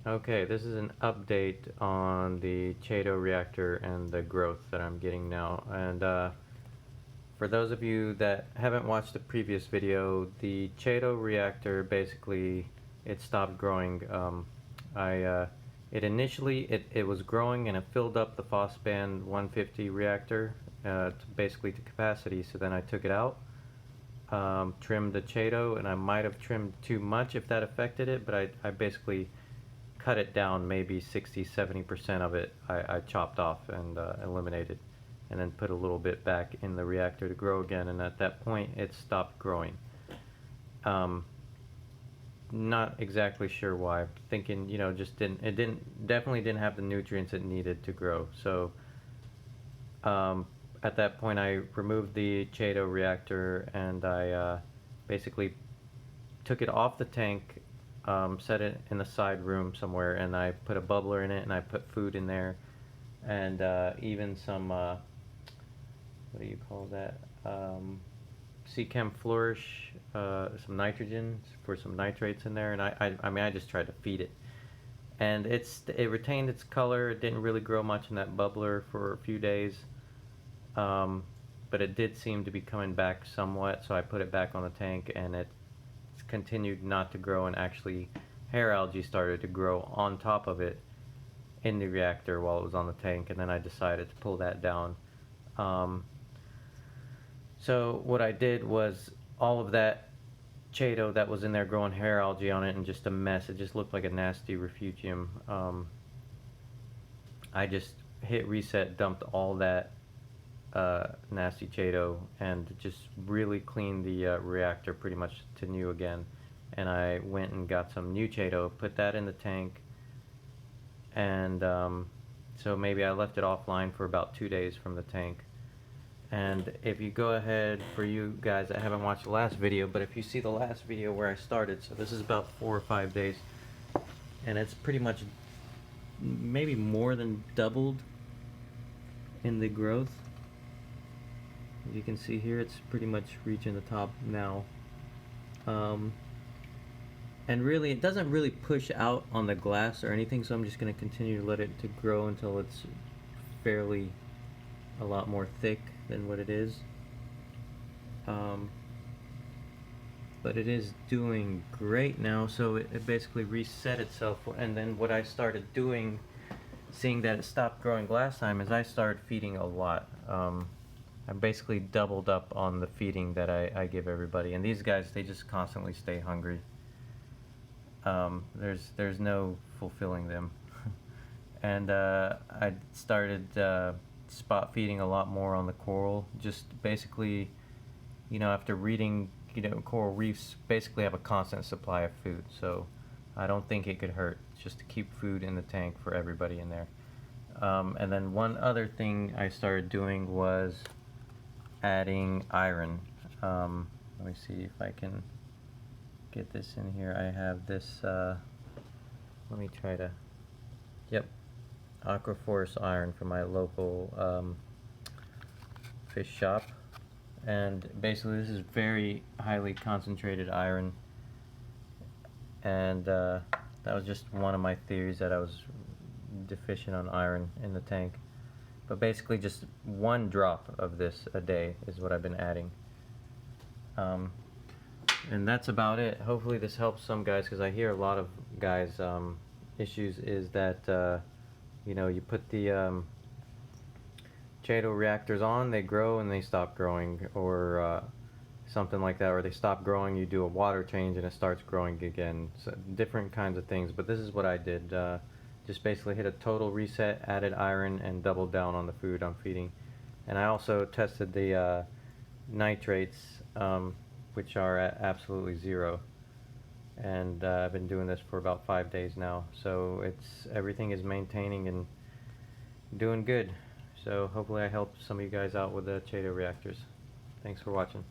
Okay, this is an update on the Chaeto reactor and the growth that I'm getting now. And for those of you that haven't watched the previous video, the Chaeto reactor basically it stopped growing. It initially it was growing and it filled up the Phosphand 150 reactor basically to capacity. So then I took it out, trimmed the Chaeto, and I might have trimmed too much if that affected it, but I basically cut it down, maybe 60–70% of it I chopped off and eliminated, and then put a little bit back in the reactor to grow again, and at that point it stopped growing. Not exactly sure why. Thinking, just definitely didn't have the nutrients it needed to grow. So at that point I removed the Chaeto reactor, and I basically took it off the tank, set it in the side room somewhere, and I put a bubbler in it, and I put food in there, and even some what do you call that, Chem Flourish, some nitrogen for some nitrates in there, and I mean I just tried to feed it, and it retained its color. It didn't really grow much in that bubbler for a few days, but it did seem to be coming back somewhat, so I put it back on the tank, and it continued not to grow, and actually hair algae started to grow on top of it in the reactor while it was on the tank, and then I decided to pull that down. So what I did was all of that Chaeto that was in there growing hair algae on it and just a mess, it just looked like a nasty refugium. I just hit reset, dumped all that nasty Chaeto, and just really cleaned the reactor pretty much to new again. And I went and got some new Chaeto, put that in the tank, and so maybe I left it offline for about 2 days from the tank. And if you go ahead, for you guys that haven't watched the last video, but if you see the last video where I started, so this is about 4 or 5 days, and it's pretty much maybe more than doubled in the growth. As you can see here, it's pretty much reaching the top now. And really, it doesn't really push out on the glass or anything, so I'm just going to continue to let it to grow until it's fairly a lot more thick than what it is. But it is doing great now, so it basically reset itself. And then what I started doing, seeing that it stopped growing last time, is I started feeding a lot. I basically doubled up on the feeding that I give everybody, and these guys, they just constantly stay hungry. There's no fulfilling them. And I started spot feeding a lot more on the coral, just basically, after reading, coral reefs basically have a constant supply of food, so I don't think it could hurt just to keep food in the tank for everybody in there. And then one other thing I started doing was adding iron. Let me see if I can get this in here. I have this, let me try to, yep, Aquaforce iron from my local fish shop. And basically this is very highly concentrated iron, and that was just one of my theories, that I was deficient on iron in the tank. But basically just 1 drop of this a day is what I've been adding. And that's about it. Hopefully this helps some guys, because I hear a lot of guys issues is that you put the Chaeto reactors on, they grow and they stop growing, or something like that, or they stop growing, you do a water change and it starts growing again. So different kinds of things, but this is what I did. Just basically hit a total reset, added iron, and doubled down on the food I'm feeding. And I also tested the nitrates, which are at absolutely 0. And I've been doing this for about 5 days now, so everything is maintaining and doing good. So hopefully I helped some of you guys out with the Chaeto reactors. Thanks for watching.